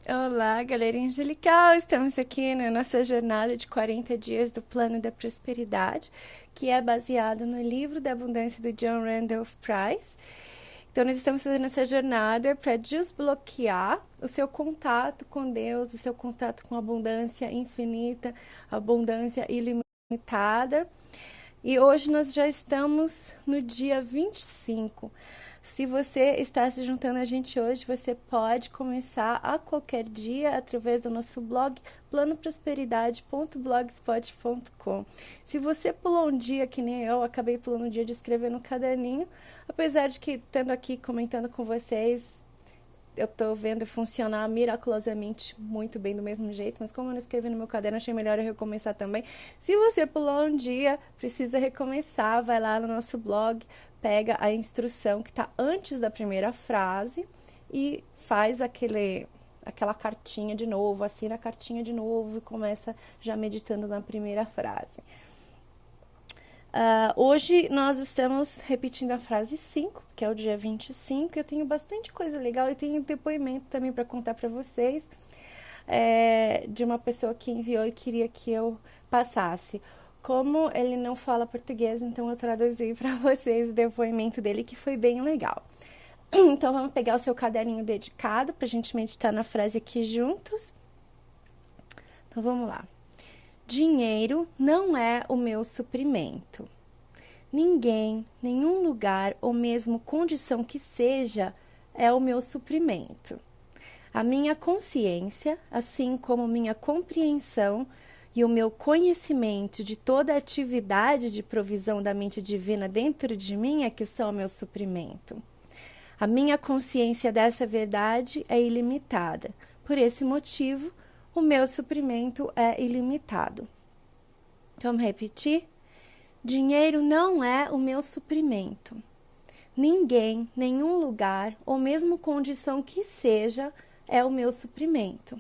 Olá, galerinha angelical! Estamos aqui na nossa jornada de 40 dias do Plano da Prosperidade, que é baseado no livro da Abundância do John Randolph Price. Então, nós estamos fazendo essa jornada para desbloquear o seu contato com Deus, o seu contato com a abundância infinita, a abundância ilimitada. E hoje nós já estamos no dia 25. Se você está se juntando a gente hoje, você pode começar a qualquer dia através do nosso blog planoprosperidade.blogspot.com. Se você pulou um dia, que nem eu, acabei pulando um dia de escrever no caderninho, apesar de que estando aqui comentando com vocês, eu tô vendo funcionar miraculosamente muito bem do mesmo jeito, mas como eu não escrevi no meu caderno, achei melhor eu recomeçar também. Se você pulou um dia, precisa recomeçar, vai lá no nosso blog, pega a instrução que está antes da primeira frase e faz aquela cartinha de novo, assina a cartinha de novo e começa já meditando na primeira frase. Hoje nós estamos repetindo a frase 5, que é o dia 25. Eu tenho bastante coisa legal e tenho um depoimento também para contar para vocês, de uma pessoa que enviou e queria que eu passasse. Como ele não fala português, então eu traduzi para vocês o depoimento dele, que foi bem legal. Então vamos pegar o seu caderninho dedicado para a gente meditar na frase aqui juntos. Então vamos lá. Dinheiro não é o meu suprimento. Ninguém, nenhum lugar ou mesmo condição que seja é o meu suprimento. A minha consciência, assim como minha compreensão e o meu conhecimento de toda a atividade de provisão da mente divina dentro de mim é que são o meu suprimento. A minha consciência dessa verdade é ilimitada. Por esse motivo, o meu suprimento é ilimitado. Vamos repetir? Dinheiro não é o meu suprimento. Ninguém, nenhum lugar, ou mesmo condição que seja, é o meu suprimento.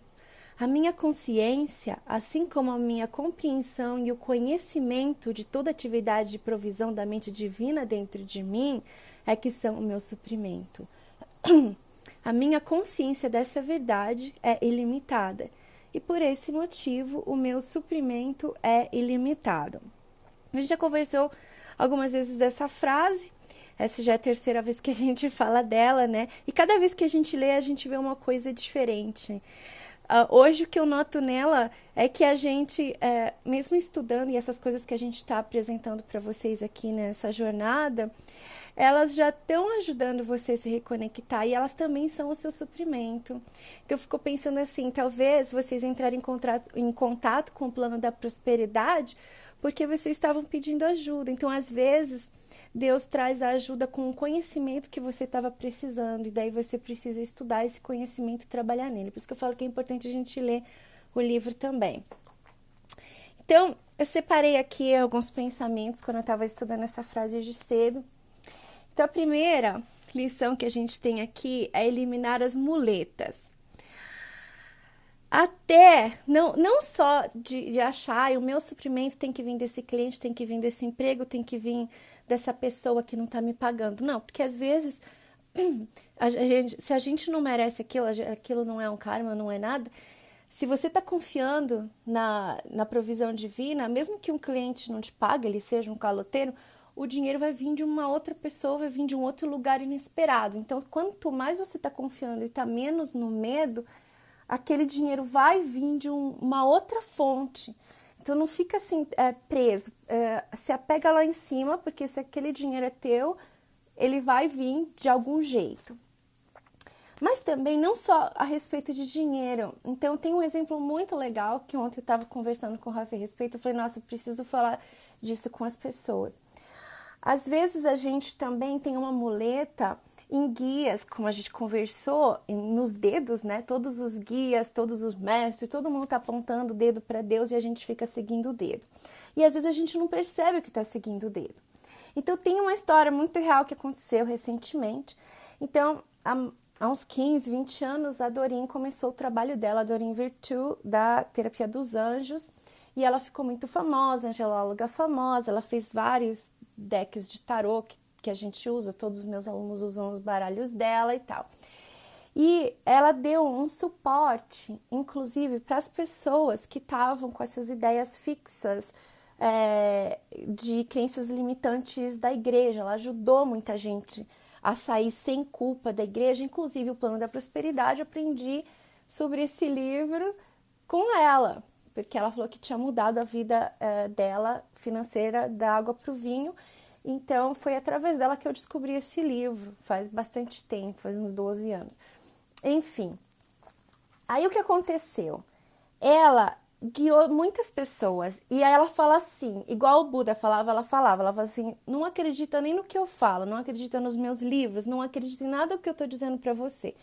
A minha consciência, assim como a minha compreensão e o conhecimento de toda atividade de provisão da mente divina dentro de mim, é que são o meu suprimento. A minha consciência dessa verdade é ilimitada. E por esse motivo, o meu suprimento é ilimitado. A gente já conversou algumas vezes dessa frase. Essa já é a terceira vez que a gente fala dela, né? E cada vez que a gente lê, a gente vê uma coisa diferente. Hoje, o que eu noto nela é que a gente, mesmo estudando, e essas coisas que a gente está apresentando para vocês aqui nessa jornada, elas já estão ajudando você a se reconectar e elas também são o seu suprimento. Então, eu fico pensando assim, talvez vocês entrarem em contato com o plano da prosperidade porque vocês estavam pedindo ajuda. Então, às vezes, Deus traz a ajuda com o conhecimento que você estava precisando e daí você precisa estudar esse conhecimento e trabalhar nele. Por isso que eu falo que é importante a gente ler o livro também. Então, eu separei aqui alguns pensamentos quando eu estava estudando essa frase de cedo. Então, a primeira lição que a gente tem aqui é eliminar as muletas. Até, não só de achar, o meu suprimento tem que vir desse cliente, tem que vir desse emprego, tem que vir dessa pessoa que não está me pagando. Não, porque às vezes, se a gente não merece aquilo não é um karma, não é nada. Se você está confiando na provisão divina, mesmo que um cliente não te pague, ele seja um caloteiro, o dinheiro vai vir de uma outra pessoa, vai vir de um outro lugar inesperado. Então, quanto mais você está confiando e está menos no medo, aquele dinheiro vai vir de uma outra fonte. Então, não fica assim preso. Se apega lá em cima, porque se aquele dinheiro é teu, ele vai vir de algum jeito. Mas também não só a respeito de dinheiro. Então, tem um exemplo muito legal que ontem eu estava conversando com o Rafa a respeito. Eu falei, nossa, eu preciso falar disso com as pessoas. Às vezes a gente também tem uma muleta em guias, como a gente conversou, nos dedos, né? Todos os guias, todos os mestres, todo mundo tá apontando o dedo para Deus e a gente fica seguindo o dedo. E às vezes a gente não percebe que tá seguindo o dedo. Então tem uma história muito real que aconteceu recentemente. Então, há uns 15, 20 anos, a Doreen começou o trabalho dela, a Doreen Virtue, da Terapia dos Anjos. E ela ficou muito famosa, angelóloga famosa, ela fez vários decks de tarô que a gente usa, todos os meus alunos usam os baralhos dela e tal. E ela deu um suporte, inclusive, para as pessoas que estavam com essas ideias fixas de crenças limitantes da igreja. Ela ajudou muita gente a sair sem culpa da igreja, inclusive o Plano da Prosperidade. Eu aprendi sobre esse livro com ela, porque ela falou que tinha mudado a vida dela financeira da água para o vinho. Então foi através dela que eu descobri esse livro, faz bastante tempo, faz uns 12 anos. Enfim, aí o que aconteceu? Ela guiou muitas pessoas e aí ela fala assim, igual o Buda falava, ela falava assim, não acredita nem no que eu falo, não acredita nos meus livros, não acredita em nada que eu tô dizendo para você.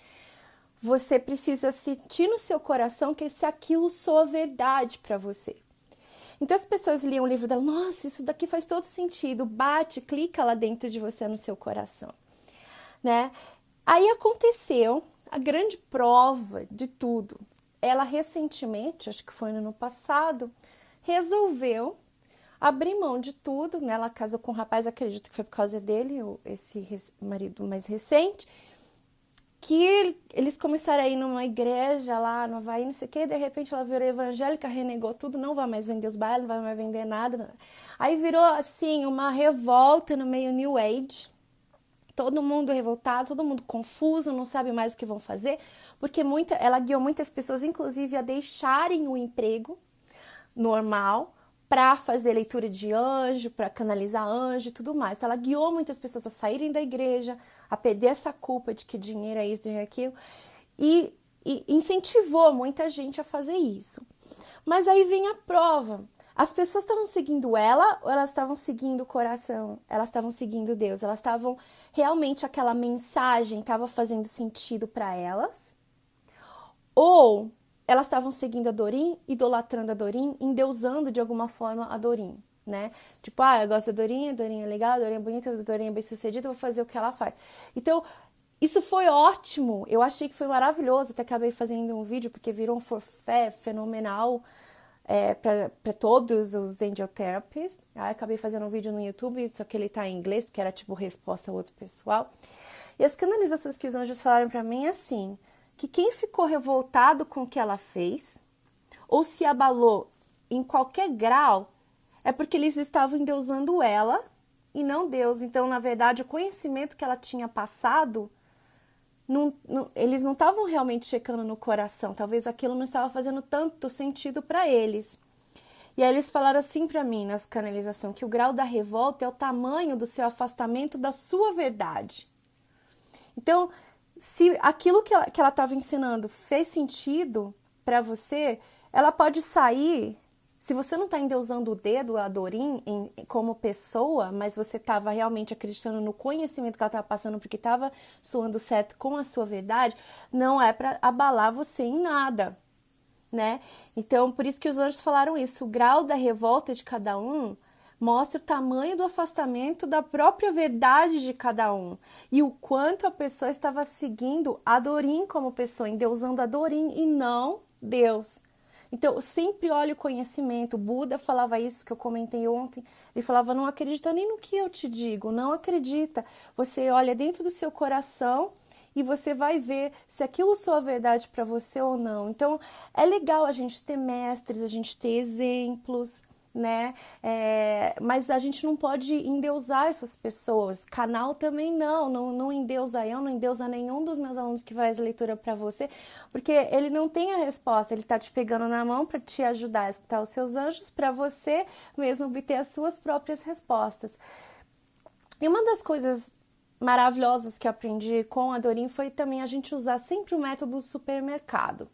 Você precisa sentir no seu coração que se aquilo soa verdade para você. Então as pessoas liam o livro dela, nossa, isso daqui faz todo sentido, bate, clica lá dentro de você no seu coração, né? Aí aconteceu a grande prova de tudo. Ela recentemente, acho que foi no ano passado, resolveu abrir mão de tudo, né? Ela casou com um rapaz, acredito que foi por causa dele, esse marido mais recente, que eles começaram a ir numa igreja lá no Havaí, não sei o que, de repente ela virou evangélica, renegou tudo, não vai mais vender os bailes, não vai mais vender nada. Aí virou, assim, uma revolta no meio New Age, todo mundo revoltado, todo mundo confuso, não sabe mais o que vão fazer, porque ela guiou muitas pessoas, inclusive, a deixarem o emprego normal para fazer leitura de anjo, para canalizar anjo e tudo mais. Então, ela guiou muitas pessoas a saírem da igreja, a perder essa culpa de que dinheiro é isso, dinheiro é aquilo, e incentivou muita gente a fazer isso. Mas aí vem a prova. As pessoas estavam seguindo ela ou elas estavam seguindo o coração? Elas estavam seguindo Deus. Elas estavam realmente, aquela mensagem estava fazendo sentido para elas? Ou elas estavam seguindo a Doreen, idolatrando a Doreen, endeusando de alguma forma a Doreen, né? Tipo, eu gosto da Doreen, a Doreen é legal, a Doreen é bonita, a Doreen é bem sucedida, eu vou fazer o que ela faz. Então, isso foi ótimo, eu achei que foi maravilhoso, até acabei fazendo um vídeo porque virou um forfé fenomenal para todos os Angel Therapists. Aí acabei fazendo um vídeo no YouTube, só que ele tá em inglês, porque era tipo resposta a outro pessoal. E as canalizações que os anjos falaram para mim é assim, que quem ficou revoltado com o que ela fez, ou se abalou em qualquer grau, é porque eles estavam endeusando ela e não Deus. Então, na verdade, o conhecimento que ela tinha passado, eles não estavam realmente checando no coração. Talvez aquilo não estava fazendo tanto sentido para eles. E aí eles falaram assim para mim, nas canalizações, que o grau da revolta é o tamanho do seu afastamento da sua verdade. Então, se aquilo que ela estava ensinando fez sentido para você, ela pode sair. Se você não está endeusando o dedo, a Doreen, como pessoa, mas você estava realmente acreditando no conhecimento que ela estava passando, porque estava soando certo com a sua verdade, não é para abalar você em nada, né? Então, por isso que os anjos falaram isso. O grau da revolta de cada um mostra o tamanho do afastamento da própria verdade de cada um e o quanto a pessoa estava seguindo a Doreen como pessoa, endeusando a Doreen e não Deus. Então, eu sempre olho o conhecimento. O Buda falava isso que eu comentei ontem. Ele falava, não acredita nem no que eu te digo, não acredita. Você olha dentro do seu coração e você vai ver se aquilo soa verdade para você ou não. Então, é legal a gente ter mestres, a gente ter exemplos, né? Mas a gente não pode endeusar essas pessoas. Canal também não endeusa eu, não endeusa nenhum dos meus alunos que faz leitura para você, porque ele não tem a resposta, ele tá te pegando na mão para te ajudar a escutar os seus anjos, para você mesmo obter as suas próprias respostas. E uma das coisas maravilhosas que eu aprendi com a Doreen foi também a gente usar sempre o método do supermercado.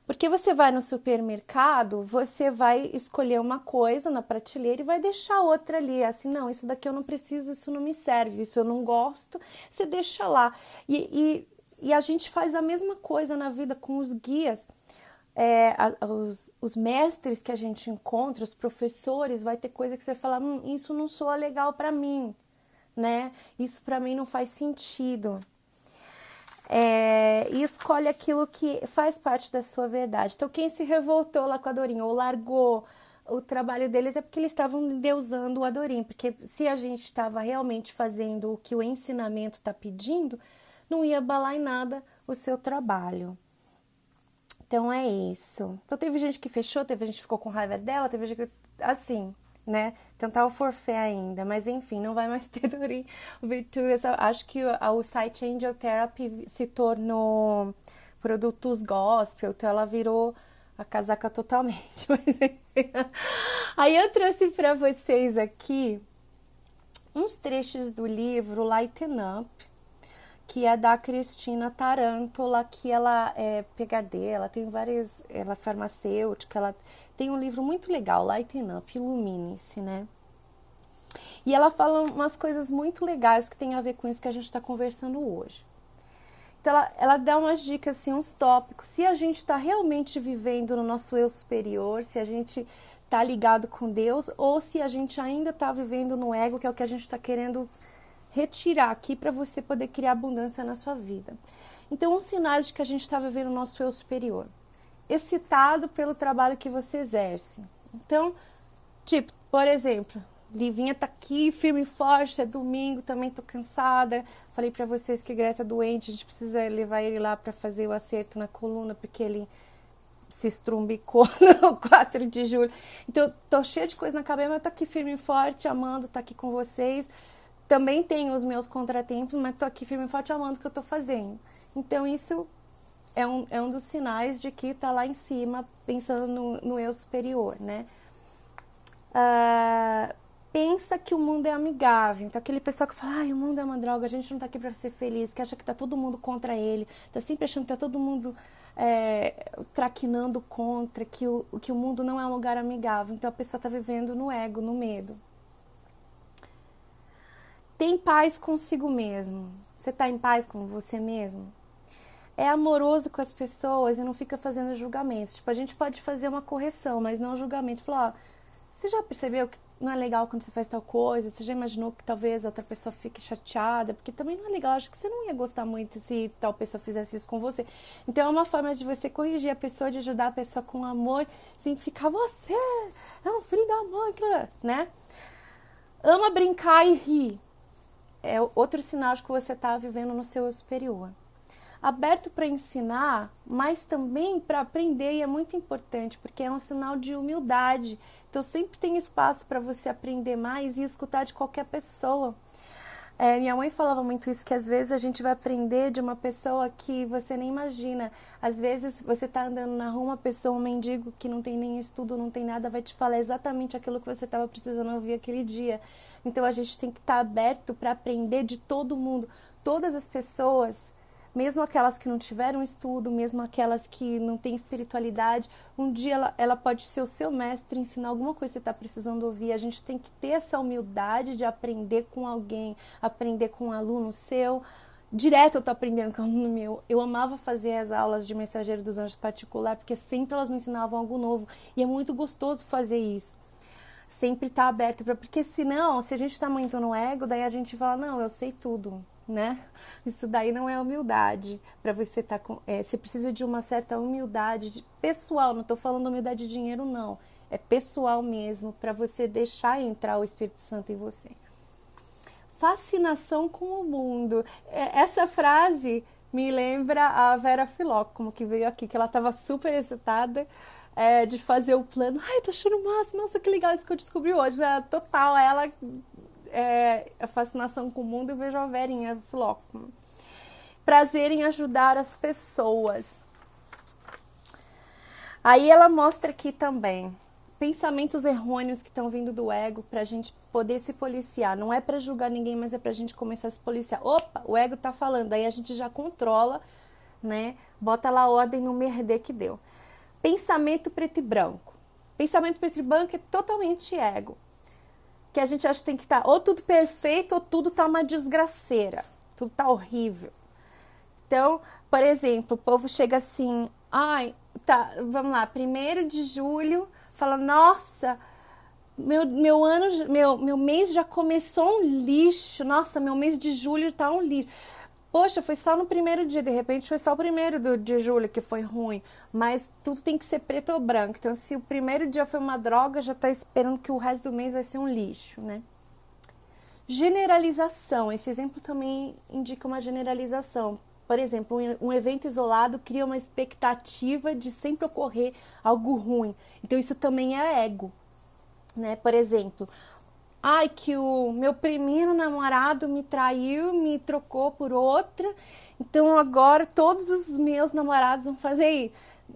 Porque você vai no supermercado, você vai escolher uma coisa na prateleira e vai deixar outra ali. Assim, não, isso daqui eu não preciso, isso não me serve, isso eu não gosto, você deixa lá. E a gente faz a mesma coisa na vida com os guias. Os mestres que a gente encontra, os professores, vai ter coisa que você fala, isso não soa legal para mim, né? Isso para mim não faz sentido. E escolhe aquilo que faz parte da sua verdade. Então, quem se revoltou lá com a Doreen ou largou o trabalho deles é porque eles estavam endeusando a Doreen. Porque se a gente estava realmente fazendo o que o ensinamento está pedindo, não ia abalar em nada o seu trabalho. Então é isso. Então teve gente que fechou, teve gente que ficou com raiva dela, teve gente que... assim, né? Tentar o forfait ainda, mas enfim, não vai mais ter Doreen Virtue. Acho que o site Angel Therapy se tornou produtos gospel, então ela virou a casaca totalmente. Mas enfim. Aí eu trouxe para vocês aqui uns trechos do livro Lighten Up, que é da Cristina Tarantola, que ela é PhD, ela tem várias, ela é farmacêutica, ela tem um livro muito legal, Lighten Up, Ilumine-se, né? E ela fala umas coisas muito legais que tem a ver com isso que a gente está conversando hoje. Então ela dá umas dicas, assim, uns tópicos. Se a gente está realmente vivendo no nosso eu superior, se a gente está ligado com Deus, ou se a gente ainda está vivendo no ego, que é o que a gente está querendo retirar aqui para você poder criar abundância na sua vida. Então, uns sinais de que a gente está vivendo o nosso eu superior. Excitado pelo trabalho que você exerce. Então, tipo, por exemplo, Livinha tá aqui, firme e forte, é domingo, também tô cansada. Falei para vocês que Greta é doente, a gente precisa levar ele lá para fazer o acerto na coluna, porque ele se estrumbicou no 4 de julho. Então, tô cheia de coisa na cabeça, mas tô aqui firme e forte, amando, tá aqui com vocês. Também tenho os meus contratempos, mas tô aqui firme e forte amando o que eu tô fazendo. Então, isso é um dos sinais de que tá lá em cima, pensando no eu superior, né? Pensa que o mundo é amigável. Então, aquele pessoal que fala, o mundo é uma droga, a gente não tá aqui pra ser feliz, que acha que tá todo mundo contra ele, tá sempre achando que tá todo mundo traquinando contra, que o mundo não é um lugar amigável. Então, a pessoa tá vivendo no ego, no medo. Tem paz consigo mesmo. Você tá em paz com você mesmo? É amoroso com as pessoas e não fica fazendo julgamentos. Tipo, a gente pode fazer uma correção, mas não julgamento. Falar, você já percebeu que não é legal quando você faz tal coisa? Você já imaginou que talvez a outra pessoa fique chateada? Porque também não é legal. Acho que você não ia gostar muito se tal pessoa fizesse isso com você. Então, é uma forma de você corrigir a pessoa, de ajudar a pessoa com amor, sem ficar, você é um filho da mãe, né? Ama brincar e rir. É outro sinal de que você está vivendo no seu eu superior. Aberto para ensinar, mas também para aprender, e é muito importante, porque é um sinal de humildade. Então, sempre tem espaço para você aprender mais e escutar de qualquer pessoa. Minha mãe falava muito isso, que às vezes a gente vai aprender de uma pessoa que você nem imagina. Às vezes você está andando na rua, uma pessoa, um mendigo que não tem nem estudo, não tem nada, vai te falar exatamente aquilo que você estava precisando ouvir aquele dia. Então, a gente tem que estar aberto para aprender de todo mundo. Todas as pessoas, mesmo aquelas que não tiveram estudo, mesmo aquelas que não têm espiritualidade, um dia ela pode ser o seu mestre, ensinar alguma coisa que você está precisando ouvir. A gente tem que ter essa humildade de aprender com alguém, aprender com um aluno seu. Direto eu tô aprendendo com um aluno meu. Eu amava fazer as aulas de Mensageiro dos Anjos particular, porque sempre elas me ensinavam algo novo. E é muito gostoso fazer isso. Sempre tá aberto para, porque senão, se a gente tá muito no ego, daí a gente fala, não, eu sei tudo, né? Isso daí não é humildade. Para você tá com, você precisa de uma certa humildade pessoal, não tô falando humildade de dinheiro, não. É pessoal mesmo, para você deixar entrar o Espírito Santo em você. Fascinação com o mundo. Essa frase me lembra a Vera Filócomo, que veio aqui, que ela estava super excitada de fazer o plano. Ai, tô achando massa, nossa, que legal isso que eu descobri hoje. Total, ela, a fascinação com o mundo, eu vejo a Verinha Filócomo. Prazer em ajudar as pessoas. Aí ela mostra aqui também pensamentos errôneos que estão vindo do ego, pra gente poder se policiar. Não é pra julgar ninguém, mas é pra gente começar a se policiar. Opa, o ego tá falando, aí a gente já controla, né? Bota lá a ordem no merdê que deu. Pensamento preto e branco. Pensamento preto e branco é totalmente ego. Que a gente acha que tem que estar ou tudo perfeito ou tudo tá uma desgraceira. Tudo tá horrível. Então, por exemplo, o povo chega assim, ai, tá, vamos lá, 1º de julho, fala, nossa, meu mês já começou um lixo, nossa, meu mês de julho tá um lixo. Poxa, foi só no 1º dia, de repente foi só o 1º de julho que foi ruim, mas tudo tem que ser preto ou branco. Então, se o 1º dia foi uma droga, já tá esperando que o resto do mês vai ser um lixo, né? Generalização. Esse exemplo também indica uma generalização. Por exemplo, um evento isolado cria uma expectativa de sempre ocorrer algo ruim. Então, isso também é ego, né? Por exemplo, ai, que o meu primeiro namorado me traiu, me trocou por outra, então agora todos os meus namorados vão fazer isso.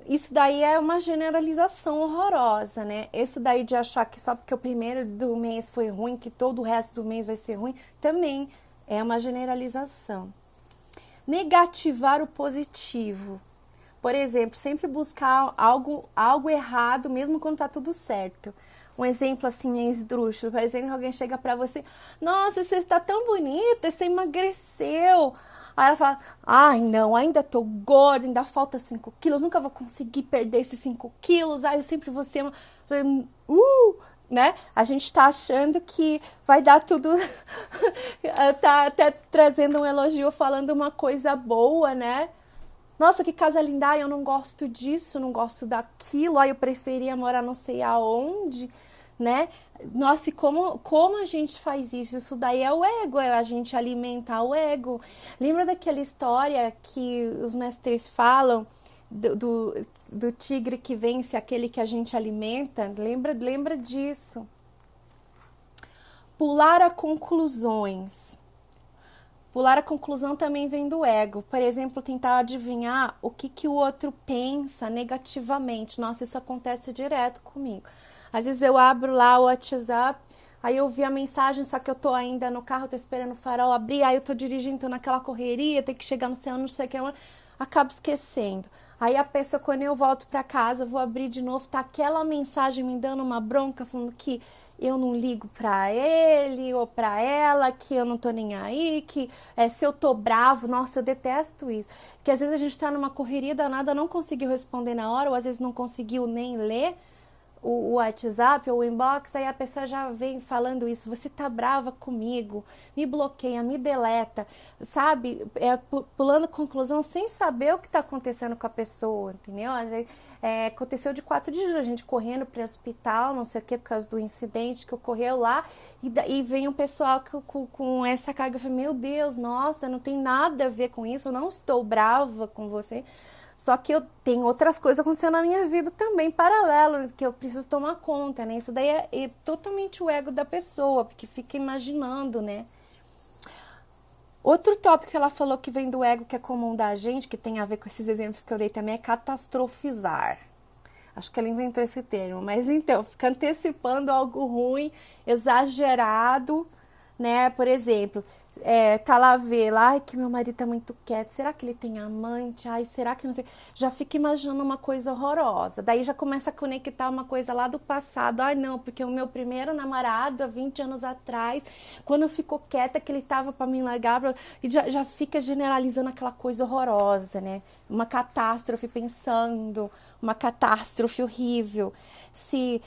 Isso daí é uma generalização horrorosa, né? Isso daí de achar que só porque o primeiro do mês foi ruim, que todo o resto do mês vai ser ruim, também é uma generalização. Negativar o positivo. Por exemplo, sempre buscar algo errado, mesmo quando tá tudo certo. Um exemplo assim, esdrúxulo. Por exemplo, alguém chega pra você, nossa, você está tão bonita, você emagreceu. Aí ela fala, ai não, ainda tô gorda, ainda falta 5 quilos, nunca vou conseguir perder esses 5 quilos, ai eu sempre vou ser uma... né? A gente tá achando que vai dar tudo, tá até trazendo um elogio, falando uma coisa boa, né? Nossa, que casa linda, ai, eu não gosto disso, não gosto daquilo, ai, eu preferia morar não sei aonde, né? Nossa, e como a gente faz isso? Isso daí é o ego, é a gente alimentar o ego. Lembra daquela história que os mestres falam do tigre que vence aquele que a gente alimenta? Lembra disso. Pular a conclusões. Pular a conclusão também vem do ego. Por exemplo, tentar adivinhar o que o outro pensa negativamente. Nossa, isso acontece direto comigo. Às vezes eu abro lá o WhatsApp, aí eu vi a mensagem, só que eu tô ainda no carro, tô esperando o farol abrir, aí eu tô dirigindo, tô naquela correria, tem que chegar no céu, não sei o que, acabo esquecendo. Aí a pessoa, quando eu volto pra casa, vou abrir de novo, tá aquela mensagem me dando uma bronca, falando que eu não ligo pra ele ou pra ela, que eu não tô nem aí, que se eu tô bravo, nossa, eu detesto isso. Que às vezes a gente tá numa correria danada, não conseguiu responder na hora, ou às vezes não conseguiu nem ler o WhatsApp ou o inbox, aí a pessoa já vem falando isso, você tá brava comigo, me bloqueia, me deleta, sabe? Pulando conclusão sem saber o que tá acontecendo com a pessoa, entendeu? Aconteceu de 4 dias, a gente correndo para o hospital, não sei o que, por causa do incidente que ocorreu lá, e vem um pessoal com essa carga, eu falei, meu Deus, nossa, não tem nada a ver com isso, eu não estou brava com você, só que eu tenho outras coisas acontecendo na minha vida também, paralelo, que eu preciso tomar conta, né? Isso daí é totalmente o ego da pessoa, porque fica imaginando, né? Outro tópico que ela falou que vem do ego, que é comum da gente, que tem a ver com esses exemplos que eu dei também, é catastrofizar. Acho que ela inventou esse termo, mas então, fica antecipando algo ruim, exagerado, né? Por exemplo, tá lá ver lá, ai, que meu marido tá muito quieto, será que ele tem amante? Ai, será que não sei? Já fica imaginando uma coisa horrorosa. Daí já começa a conectar uma coisa lá do passado. Ai, não, porque o meu primeiro namorado, há 20 anos atrás, quando ficou quieta, que ele tava pra me largar, e já fica generalizando aquela coisa horrorosa, né? Uma catástrofe pensando, uma catástrofe horrível. Se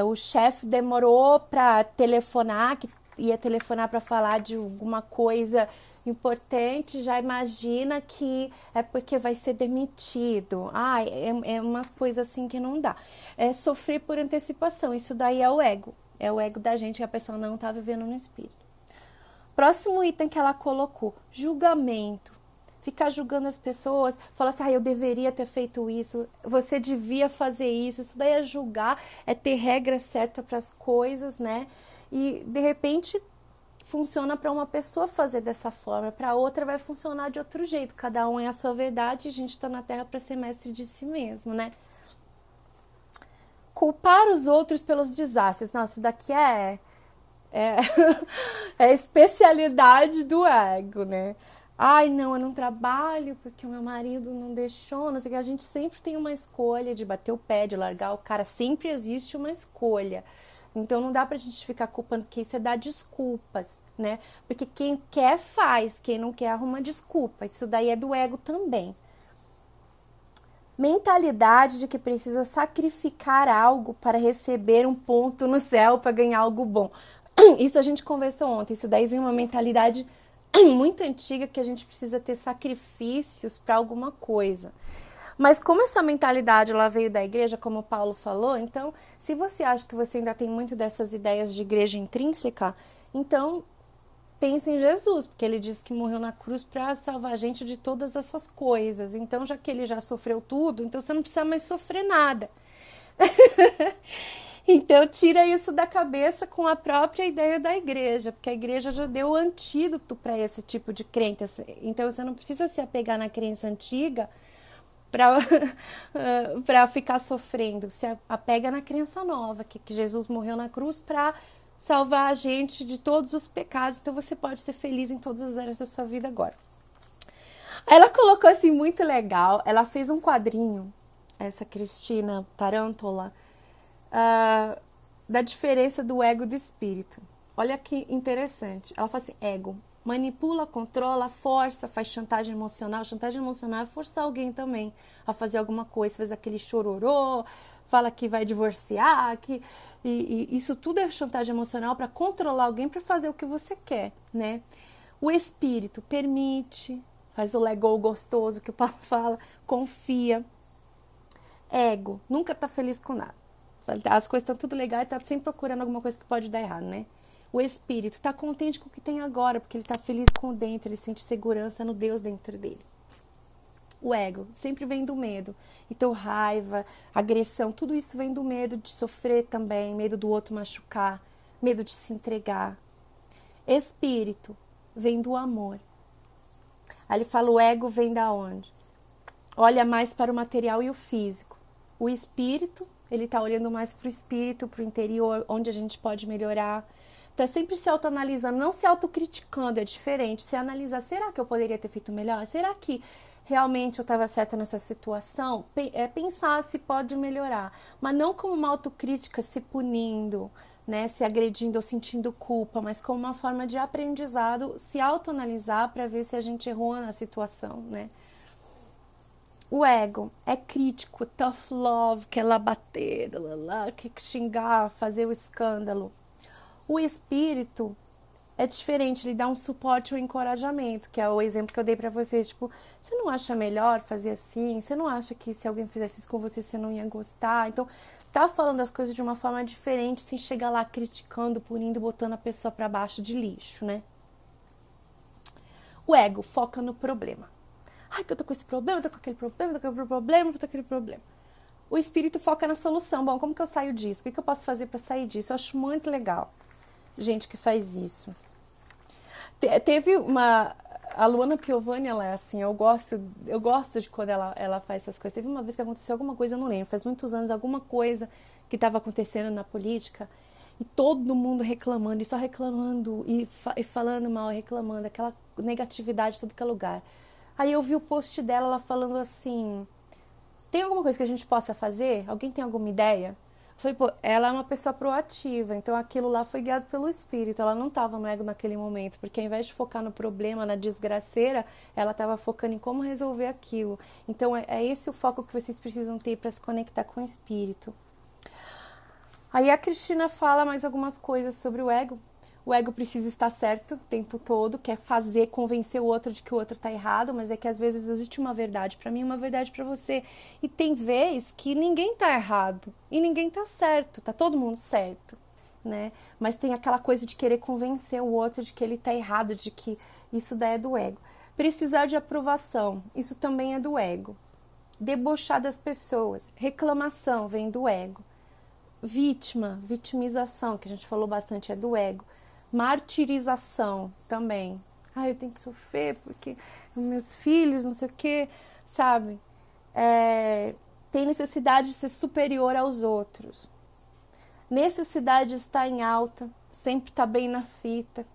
o chefe demorou para telefonar, que ia telefonar para falar de alguma coisa importante, já imagina que é porque vai ser demitido. É umas coisas assim que não dá. É sofrer por antecipação, isso daí é o ego. É o ego da gente que a pessoa não tá vivendo no espírito. Próximo item que ela colocou, julgamento. Ficar julgando as pessoas, falar assim, eu deveria ter feito isso, você devia fazer isso daí é julgar, é ter regra certa para as coisas, né? E de repente funciona para uma pessoa fazer dessa forma, para outra vai funcionar de outro jeito, cada um é a sua verdade, a gente está na Terra para ser mestre de si mesmo, né? Culpar os outros pelos desastres, nossa, isso daqui é a especialidade do ego, né? Ai, não, eu não trabalho porque o meu marido não deixou, não sei o que. A gente sempre tem uma escolha de bater o pé, de largar o cara. Sempre existe uma escolha. Então, não dá pra gente ficar culpando, porque isso é dar desculpas, né? Porque quem quer faz, quem não quer arruma desculpa. Isso daí é do ego também. Mentalidade de que precisa sacrificar algo para receber um ponto no céu, para ganhar algo bom. Isso a gente conversou ontem. Isso daí vem uma mentalidade muito antiga, que a gente precisa ter sacrifícios para alguma coisa. Mas como essa mentalidade ela veio da igreja, como o Paulo falou, então, se você acha que você ainda tem muito dessas ideias de igreja intrínseca, Então, pense em Jesus, porque ele disse que morreu na cruz para salvar a gente de todas essas coisas. Então, já que ele já sofreu tudo, então você não precisa mais sofrer nada. Então, tira isso da cabeça com a própria ideia da igreja, porque a igreja já deu o antídoto para esse tipo de crença. Então, você não precisa se apegar na crença antiga para ficar sofrendo. Se apega na crença nova, que Jesus morreu na cruz para salvar a gente de todos os pecados. Então, você pode ser feliz em todas as áreas da sua vida agora. Ela colocou assim muito legal. Ela fez um quadrinho, essa Cristina Tarantola, da diferença do ego e do espírito. Olha que interessante. Ela fala assim, ego manipula, controla, força, faz chantagem emocional. Chantagem emocional é forçar alguém também a fazer alguma coisa, faz aquele chororô, fala que vai divorciar, e isso tudo é chantagem emocional para controlar alguém para fazer o que você quer, né? O espírito permite, faz o Lego gostoso que o Paulo fala, confia. Ego, nunca tá feliz com nada. As coisas estão tudo legais e tá sempre procurando alguma coisa que pode dar errado, né? O espírito está contente com o que tem agora, porque ele está feliz com o dentro, ele sente segurança no Deus dentro dele. O ego sempre vem do medo. Então, raiva, agressão, tudo isso vem do medo de sofrer também, medo do outro machucar, medo de se entregar. Espírito vem do amor. Aí ele fala, o ego vem da onde? Olha mais para o material e o físico. O espírito, ele está olhando mais para o espírito, para o interior, onde a gente pode melhorar. Está sempre se autoanalisando, não se autocriticando, é diferente. Se analisar, será que eu poderia ter feito melhor? Será que realmente eu estava certa nessa situação? É pensar se pode melhorar, mas não como uma autocrítica, se punindo, né, se agredindo ou sentindo culpa, mas como uma forma de aprendizado, se autoanalisar para ver se a gente errou na situação, né? O ego é crítico, tough love, quer lá bater, quer xingar, fazer o escândalo. O espírito é diferente, ele dá um suporte, um encorajamento, que é o exemplo que eu dei pra vocês. Tipo, você não acha melhor fazer assim? Você não acha que se alguém fizesse isso com você, você não ia gostar? Então, tá falando as coisas de uma forma diferente, sem chegar lá criticando, punindo, botando a pessoa pra baixo de lixo, né? O ego foca no problema. Ai, que eu tô com esse problema, eu tô com aquele problema, eu tô com aquele problema, eu tô com aquele problema. O espírito foca na solução. Bom, como que eu saio disso? O que eu posso fazer pra sair disso? Eu acho muito legal gente que faz isso. Teve uma... A Luana Piovani, ela é assim, eu gosto de quando ela faz essas coisas. Teve uma vez que aconteceu alguma coisa, eu não lembro, faz muitos anos, alguma coisa que estava acontecendo na política e todo mundo reclamando, e só reclamando, e falando mal, reclamando, aquela negatividade em todo que é lugar. Aí eu vi o post dela, ela falando assim, tem alguma coisa que a gente possa fazer? Alguém tem alguma ideia? Foi, pô, ela é uma pessoa proativa, então aquilo lá foi guiado pelo espírito, ela não estava no ego naquele momento, porque ao invés de focar no problema, na desgraceira, ela estava focando em como resolver aquilo. Então é esse o foco que vocês precisam ter para se conectar com o espírito. Aí a Cristina fala mais algumas coisas sobre o ego. O ego precisa estar certo o tempo todo, quer fazer, convencer o outro de que o outro está errado, mas é que às vezes existe uma verdade para mim e uma verdade para você. E tem vez que ninguém está errado e ninguém está certo, tá todo mundo certo, né? Mas tem aquela coisa de querer convencer o outro de que ele está errado, de que isso daí é do ego. Precisar de aprovação, isso também é do ego. Debochar das pessoas, reclamação vem do ego. Vítima, vitimização, que a gente falou bastante, é do ego. Martirização também. Eu tenho que sofrer porque meus filhos, não sei o que, sabe? Tem necessidade de ser superior aos outros. Necessidade de estar em alta, sempre estar bem na fita.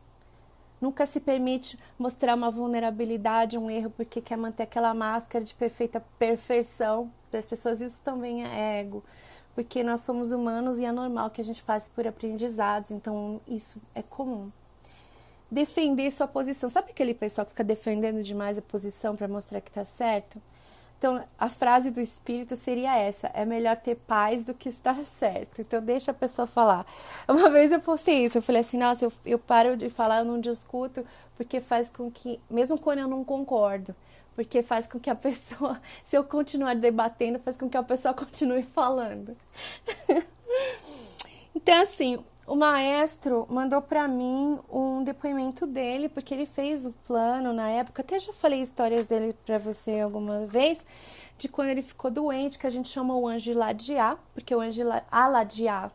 Nunca se permite mostrar uma vulnerabilidade, um erro, porque quer manter aquela máscara de perfeita perfeição das pessoas. Isso também é ego. Porque nós somos humanos e é normal que a gente passe por aprendizados, então isso é comum. Defender sua posição. Sabe aquele pessoal que fica defendendo demais a posição para mostrar que está certo? Então, a frase do espírito seria essa: é melhor ter paz do que estar certo. Então, deixa a pessoa falar. Uma vez eu postei isso, eu falei assim, nossa, eu paro de falar, eu não discuto, porque faz com que, mesmo quando eu não concordo, porque faz com que a pessoa, se eu continuar debatendo, faz com que a pessoa continue falando. Então, assim, o maestro mandou para mim um depoimento dele, porque ele fez o plano na época, até já falei histórias dele para você alguma vez, de quando ele ficou doente, que a gente chama o anjo Iladiá, porque o anjo Aladiá,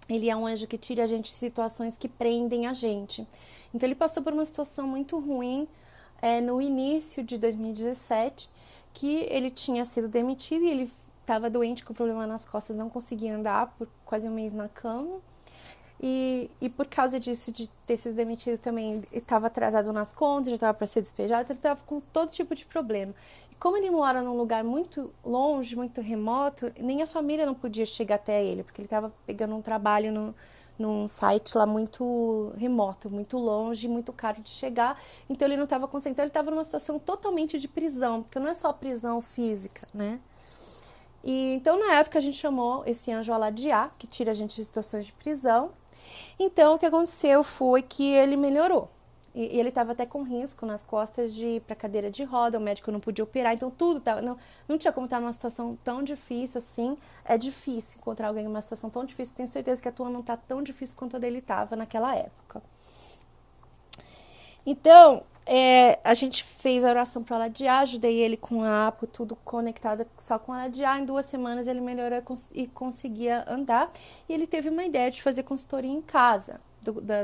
ele é um anjo que tira a gente de situações que prendem a gente. Então ele passou por uma situação muito ruim no início de 2017, que ele tinha sido demitido e ele estava doente com problema nas costas, não conseguia andar por quase um mês na cama. E por causa disso, de ter sido demitido também, estava atrasado nas contas, já estava para ser despejado, ele estava com todo tipo de problema. E como ele mora num lugar muito longe, muito remoto, nem a família não podia chegar até ele, porque ele estava pegando um trabalho num site lá muito remoto, muito longe, muito caro de chegar, então ele não estava concentrado, ele estava numa situação totalmente de prisão, porque não é só prisão física, né? E então na época a gente chamou esse anjo Aladiá, que tira a gente de situações de prisão. Então o que aconteceu foi que ele melhorou. E ele estava até com risco nas costas de ir para cadeira de roda, o médico não podia operar, então tudo tava, não tinha como estar numa situação tão difícil assim. É difícil encontrar alguém numa situação tão difícil, tenho certeza que a tua não está tão difícil quanto a dele estava naquela época. Então, a gente fez a oração para o Aladiá, ajudei ele com a APO, tudo conectado só com o Aladiá. Em 2 semanas ele melhorou e conseguia andar. E ele teve uma ideia de fazer consultoria em casa,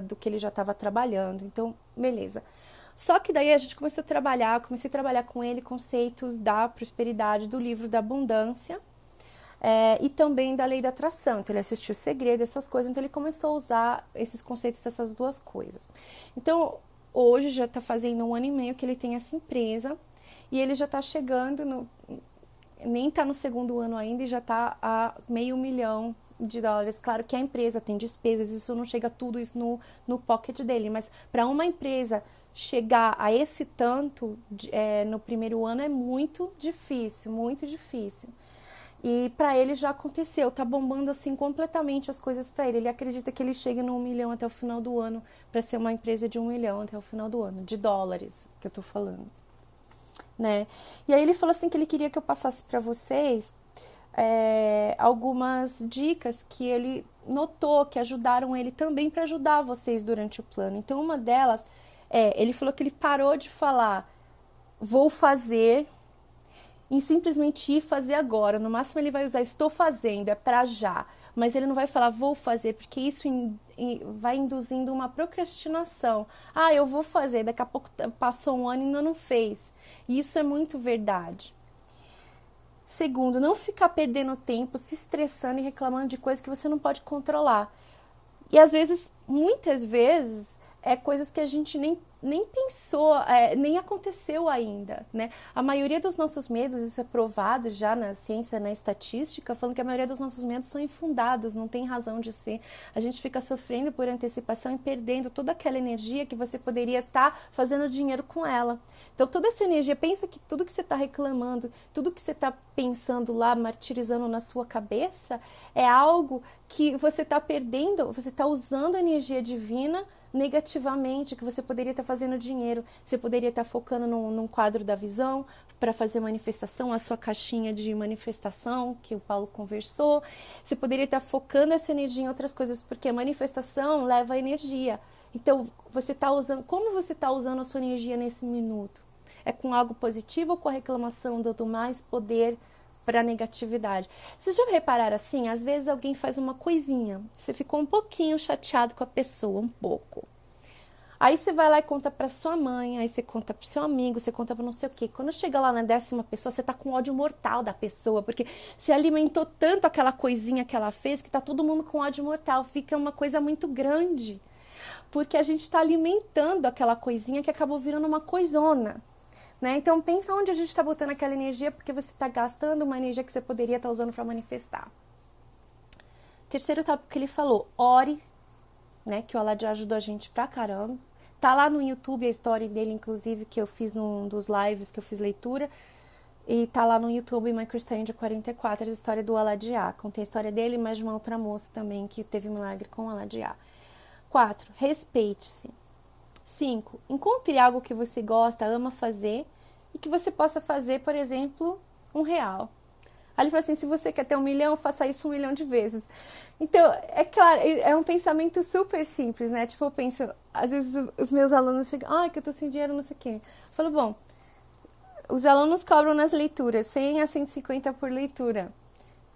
do que ele já estava trabalhando. Então, beleza. Só que daí a gente comecei a trabalhar com ele conceitos da prosperidade, do livro da abundância. E também da lei da atração. Então ele assistiu o Segredo, essas coisas. Então ele começou a usar esses conceitos dessas duas coisas. Então, hoje já está fazendo 1 ano e meio que ele tem essa empresa e ele já está chegando, nem está no 2º ano ainda e já está a $500 mil. Claro que a empresa tem despesas, isso não chega tudo isso no pocket dele, mas para uma empresa chegar a esse tanto no 1º ano é muito difícil, muito difícil. E para ele já aconteceu, tá bombando assim completamente as coisas para ele. Ele acredita que ele chega no 1 milhão até o final do ano, para ser uma empresa de 1 milhão até o final do ano, de dólares, que eu tô falando, né? E aí ele falou assim que ele queria que eu passasse para vocês algumas dicas que ele notou que ajudaram ele também para ajudar vocês durante o plano. Então uma delas ele falou que ele parou de falar vou fazer em simplesmente ir fazer agora. No máximo ele vai usar estou fazendo, é para já. Mas ele não vai falar vou fazer, porque isso vai induzindo uma procrastinação. Eu vou fazer, daqui a pouco passou 1 ano e ainda não fez. E isso é muito verdade. Segundo, não ficar perdendo tempo, se estressando e reclamando de coisas que você não pode controlar. E às vezes, muitas vezes, coisas que a gente nem pensou, nem aconteceu ainda, né? A maioria dos nossos medos, isso é provado já na ciência, na estatística, falando que a maioria dos nossos medos são infundados, não tem razão de ser. A gente fica sofrendo por antecipação e perdendo toda aquela energia que você poderia estar fazendo dinheiro com ela. Então, toda essa energia, pensa que tudo que você está reclamando, tudo que você está pensando lá, martirizando na sua cabeça, é algo que você está perdendo, você está usando a energia divina negativamente, que você poderia estar fazendo dinheiro, você poderia estar focando num quadro da visão para fazer manifestação, a sua caixinha de manifestação que o Paulo conversou, você poderia estar focando essa energia em outras coisas, porque a manifestação leva energia. Então, como você está usando a sua energia nesse minuto? É com algo positivo ou com a reclamação, dando mais poder para a negatividade? Vocês já repararam assim? Às vezes alguém faz uma coisinha, você ficou um pouquinho chateado com a pessoa, um pouco. Aí você vai lá e conta para sua mãe, aí você conta para seu amigo, você conta para não sei o quê. Quando chega lá na 10ª pessoa, você tá com ódio mortal da pessoa, porque você alimentou tanto aquela coisinha que ela fez que tá todo mundo com ódio mortal. Fica uma coisa muito grande, porque a gente está alimentando aquela coisinha que acabou virando uma coisona. Né? Então pensa onde a gente está botando aquela energia, porque você está gastando uma energia que você poderia estar usando para manifestar. Terceiro tópico que ele falou, ore, né? Que o Aladiá ajudou a gente pra caramba. Tá lá no YouTube a história dele, inclusive, que eu fiz num dos lives que eu fiz leitura. E tá lá no YouTube, MyCrystalAngel 44, a história do Aladiá. Contei a história dele, mas de uma outra moça também que teve milagre com o Aladiá. 4. Respeite-se. 5. Encontre algo que você gosta, ama fazer e que você possa fazer, por exemplo, R$1. Aí ele falou assim, se você quer ter 1 milhão, faça isso 1 milhão de vezes. Então, é claro, é um pensamento super simples, né? Tipo, eu penso, às vezes os meus alunos chegam, que eu tô sem dinheiro, não sei o quê. Eu falo, bom, os alunos cobram nas leituras 100 a 150 por leitura.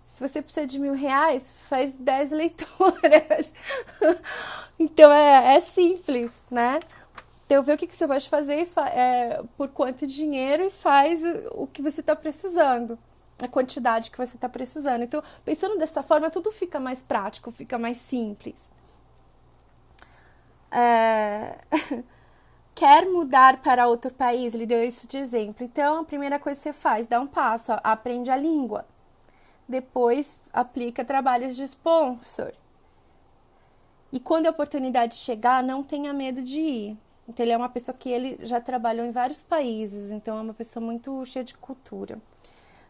Se você precisa de R$ 1.000, faz 10 leituras. Então, é simples, né? Então, vê o que você pode fazer por quanto dinheiro e faz o que você está precisando, a quantidade que você está precisando. Então, pensando dessa forma, tudo fica mais prático, fica mais simples. Quer mudar para outro país? Ele deu isso de exemplo. Então, a primeira coisa que você faz, dá um passo, aprende a língua. Depois, aplica trabalhos de sponsor. E quando a oportunidade chegar, não tenha medo de ir. Então, ele é uma pessoa que ele já trabalhou em vários países, então é uma pessoa muito cheia de cultura.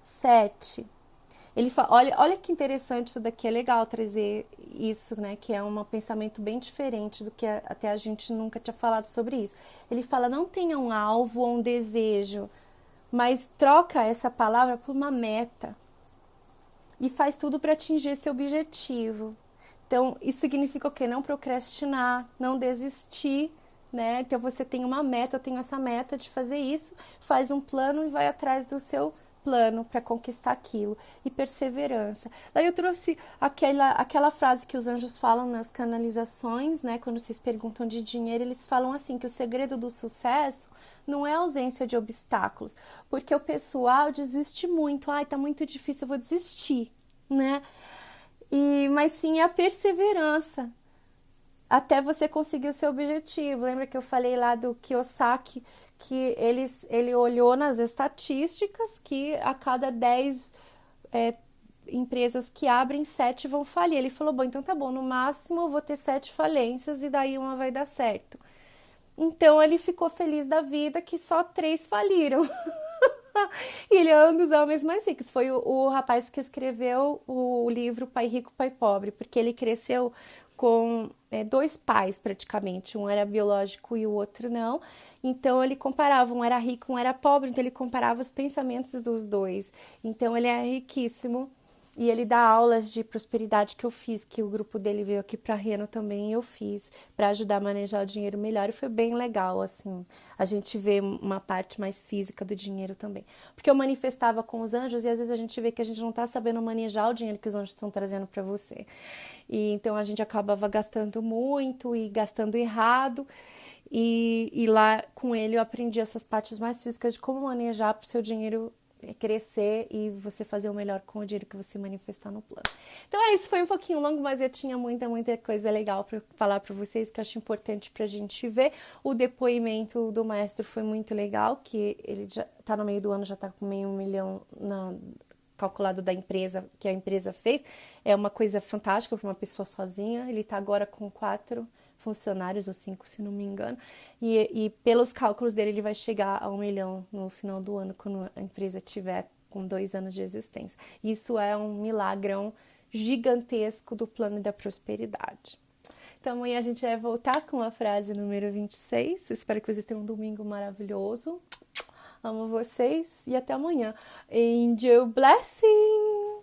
7. Ele fala, olha que interessante isso daqui, é legal trazer isso, né? Que é um pensamento bem diferente do que até a gente nunca tinha falado sobre isso. Ele fala, não tenha um alvo ou um desejo, mas troca essa palavra por uma meta. E faz tudo para atingir esse objetivo. Então, isso significa o quê? Não procrastinar, não desistir, né? Então, você tem uma meta, eu tenho essa meta de fazer isso, faz um plano e vai atrás do seu plano para conquistar aquilo. E perseverança. Daí eu trouxe aquela frase que os anjos falam nas canalizações, né? Quando vocês perguntam de dinheiro, eles falam assim, que o segredo do sucesso não é a ausência de obstáculos, porque o pessoal desiste muito. Tá muito difícil, eu vou desistir, né? Mas sim a perseverança até você conseguir o seu objetivo. Lembra que eu falei lá do Kiyosaki, que ele olhou nas estatísticas que a cada 10 empresas que abrem, 7 vão falir. Ele falou, bom, então tá bom, no máximo eu vou ter 7 falências e daí uma vai dar certo. Então ele ficou feliz da vida que só 3 faliram. E ele é um dos homens mais ricos. Foi o rapaz que escreveu o livro Pai Rico, Pai Pobre, porque ele cresceu com 2 pais praticamente. Um era biológico e o outro não. Então ele comparava, um era rico, um era pobre, então ele comparava os pensamentos dos dois. Então ele é riquíssimo. E ele dá aulas de prosperidade que eu fiz, que o grupo dele veio aqui para Reno também, eu fiz, para ajudar a manejar o dinheiro melhor. E foi bem legal, assim, a gente vê uma parte mais física do dinheiro também. Porque eu manifestava com os anjos e às vezes a gente vê que a gente não tá sabendo manejar o dinheiro que os anjos estão trazendo para você. E então a gente acabava gastando muito e gastando errado. E lá com ele eu aprendi essas partes mais físicas de como manejar para o seu dinheiro crescer e você fazer o melhor com o dinheiro que você manifestar no plano. Então é isso, foi um pouquinho longo, mas eu tinha muita coisa legal para falar para vocês que eu acho importante pra gente ver. O depoimento do maestro foi muito legal, que ele já tá no meio do ano, já tá com meio milhão calculado da empresa, que a empresa fez. É uma coisa fantástica para uma pessoa sozinha. Ele tá agora com 4 funcionários, ou 5, se não me engano, e pelos cálculos dele, ele vai chegar a 1 milhão no final do ano, quando a empresa tiver com 2 anos de existência. Isso é um milagrão gigantesco do plano da prosperidade. Então, amanhã a gente vai voltar com a frase número 26. Espero que vocês tenham um domingo maravilhoso. Amo vocês e até amanhã. Angel Blessing!